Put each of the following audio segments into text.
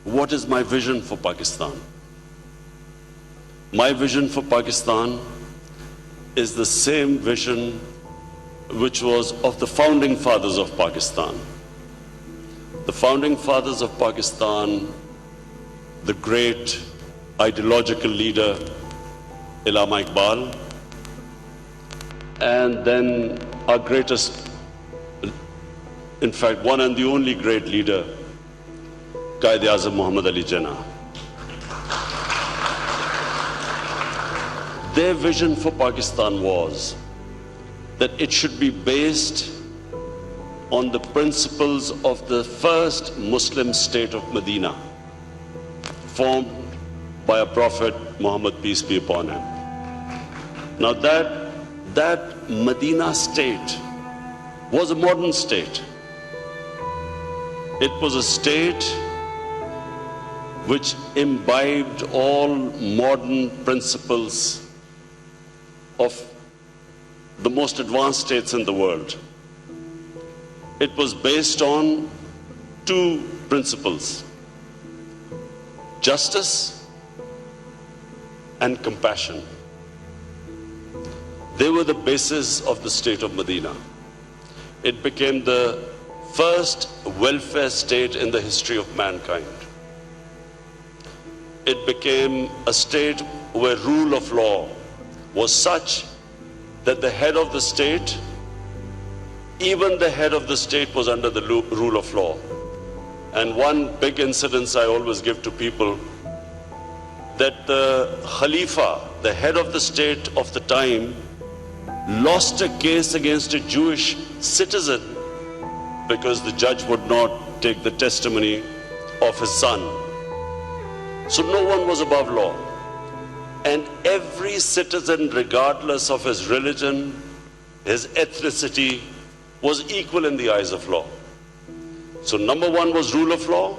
what is my vision for Pakistan? My vision for Pakistan is the same vision which was of the founding fathers of Pakistan. The founding fathers of Pakistan, the great ideological leader Allama Iqbal, and then our greatest, in fact, one and the only great leader, Quaid-e-Azam Muhammad Ali Jinnah. Their vision for Pakistan was that it should be based on the principles of the first Muslim state of Medina, formed by a prophet, Muhammad, peace be upon him. Now that Medina state was a modern state. It was a state which imbibed all modern principles of the most advanced states in the world. It was based on two principles: justice and compassion. They were the basis of the state of Medina. It became the first welfare state in the history of mankind. It became a state where rule of law was such that the head of the state, even the head of the state, was under the rule of law. And one big incident I always give to people, that the Khalifa, the head of the state of the time, lost a case against a Jewish citizen because the judge would not take the testimony of his son. So no one was above law. And every citizen, regardless of his religion, his ethnicity, was equal in the eyes of law. So number one was rule of law,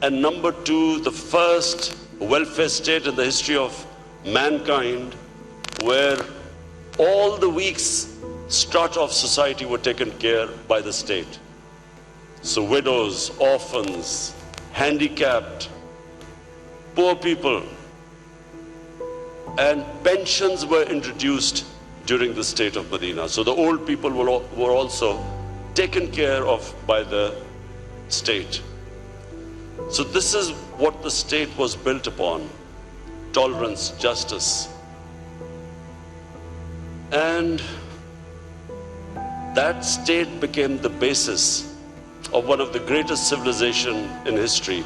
and number two, the first welfare state in the history of mankind, where all the weak strata of society were taken care by the state. So widows, orphans, handicapped, poor people, and pensions were introduced during the state of Medina. So the old people were also taken care of by the state. So this is what the state was built upon: tolerance, justice. And that state became the basis of one of the greatest civilizations in history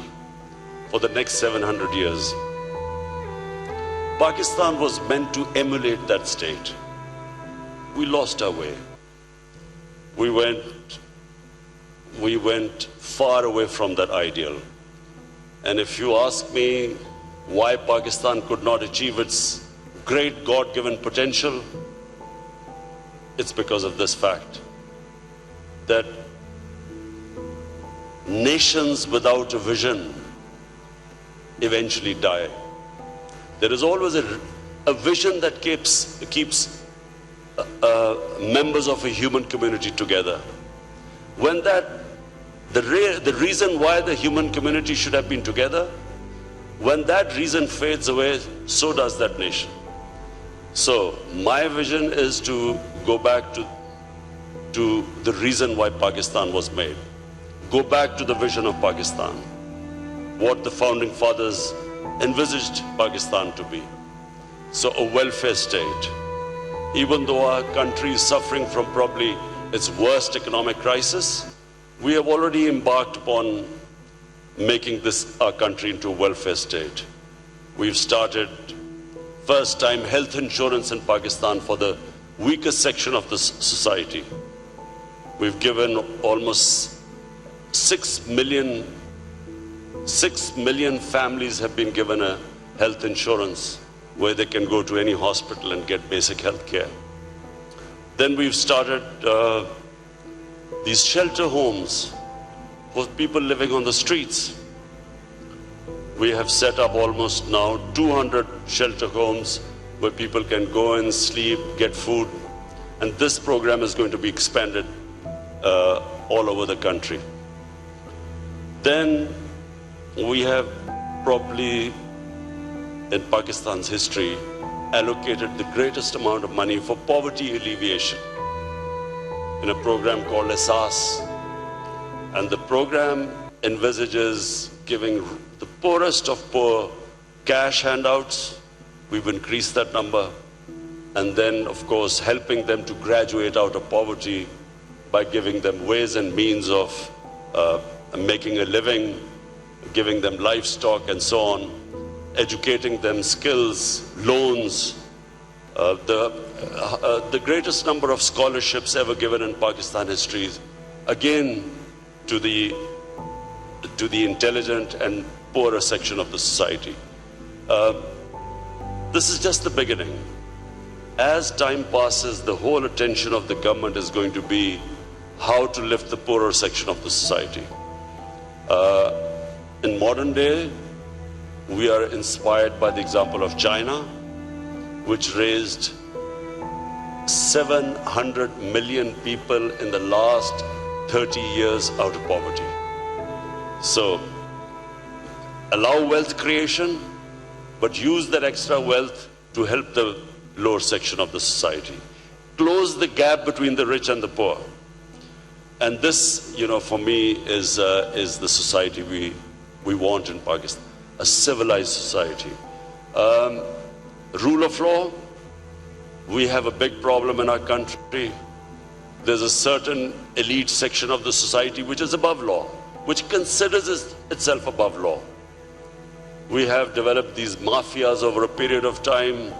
for the next 700 years. Pakistan was meant to emulate that state. We lost our way. We went far away from that ideal. And if you ask me why Pakistan could not achieve its great God-given potential, it's because of this fact, that nations without a vision eventually die. There is always a vision that keeps members of a human community together. When the reason why the human community should have been together, when that reason fades away, so does that nation. So my vision is to go back to the reason why Pakistan was made. Go back to the vision of Pakistan, what the founding fathers envisaged Pakistan to be. So a welfare state. Even though our country is suffering from probably its worst economic crisis, we have already embarked upon making our country into a welfare state. We've started first time health insurance in Pakistan for the weakest section of the society. We've given almost 6 million families have been given a health insurance where they can go to any hospital and get basic health care. Then we've started these shelter homes for people living on the streets. We have set up almost now 200 shelter homes where people can go and sleep, get food. And this program is going to be expanded all over the country. Then we have probably in Pakistan's history allocated the greatest amount of money for poverty alleviation in a program called Asas. And the program envisages giving the poorest of poor cash handouts. We've increased that number. And then, of course, helping them to graduate out of poverty by giving them ways and means of making a living, giving them livestock and so on, educating them skills, loans. The greatest number of scholarships ever given in Pakistan history, again, to the intelligent and poorer section of the society. This is just the beginning. As time passes, the whole attention of the government is going to be how to lift the poorer section of the society. In modern day, we are inspired by the example of China, which raised 700 million people in the last 30 years out of poverty. So, allow wealth creation, but use that extra wealth to help the lower section of the society. Close the gap between the rich and the poor. And this, for me, is the society we want in Pakistan, a civilized society. Rule of law, we have a big problem in our country. There's a certain elite section of the society which is above law, which considers itself above law. We have developed these mafias over a period of time.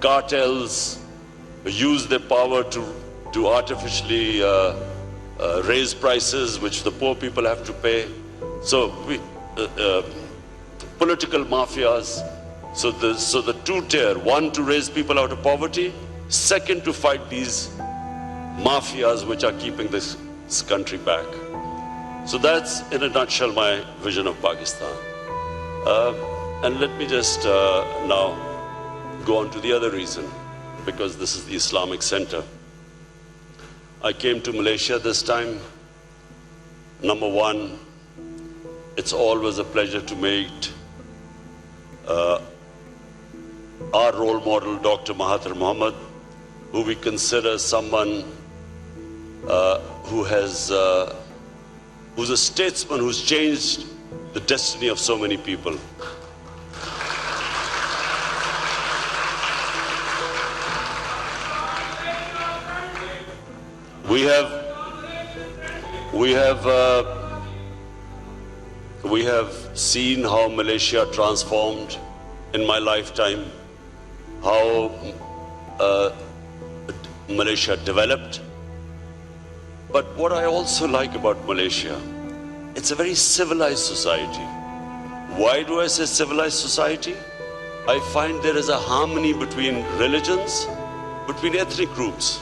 Cartels use their power to artificially raise prices which the poor people have to pay. So political mafias. So the two-tier: one, to raise people out of poverty; second, to fight these mafias which are keeping this country back. So that's, in a nutshell, my vision of Pakistan. And let me just now go on to the other reason, because this is the Islamic center. I came to Malaysia this time. Number one, it's always a pleasure to meet our role model, Dr. Mahathir Mohamad, who we consider someone who's a statesman who's changed the destiny of so many people. We have seen how Malaysia transformed in my lifetime, how Malaysia developed. But what I also like about Malaysia, it's a very civilized society. Why do I say civilized society? I find there is a harmony between religions, between ethnic groups,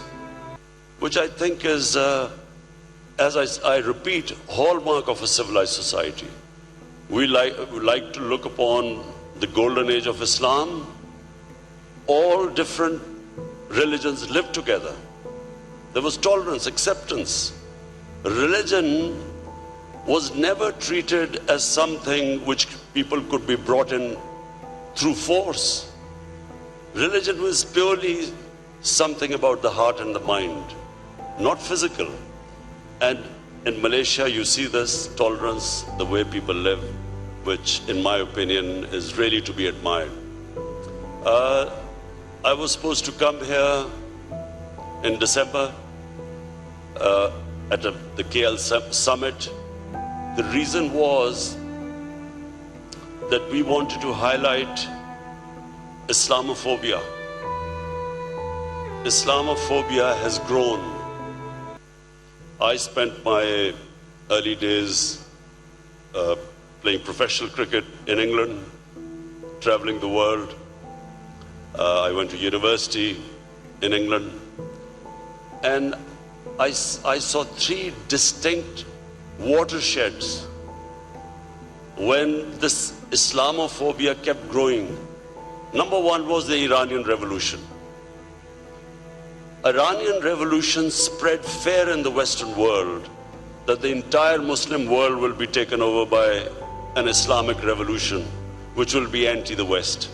which I think is, as I repeat, hallmark of a civilized society. We like to look upon the golden age of Islam. All different religions lived together. There was tolerance, acceptance. Religion was never treated as something which people could be brought in through force. Religion was purely something about the heart and the mind, not physical. And in Malaysia, you see this tolerance, the way people live, which in my opinion is really to be admired. I was supposed to come here in December at the KL summit. The reason was that we wanted to highlight Islamophobia. Islamophobia has grown. I spent my early days playing professional cricket in England, traveling the world. I went to university in England, and I saw three distinct watersheds when this Islamophobia kept growing. Number one was the Iranian Revolution. Iranian Revolution spread fear in the Western world that the entire Muslim world will be taken over by an Islamic revolution which will be anti the West.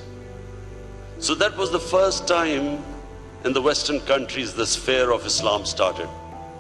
So that was the first time in the Western countries this fear of Islam started.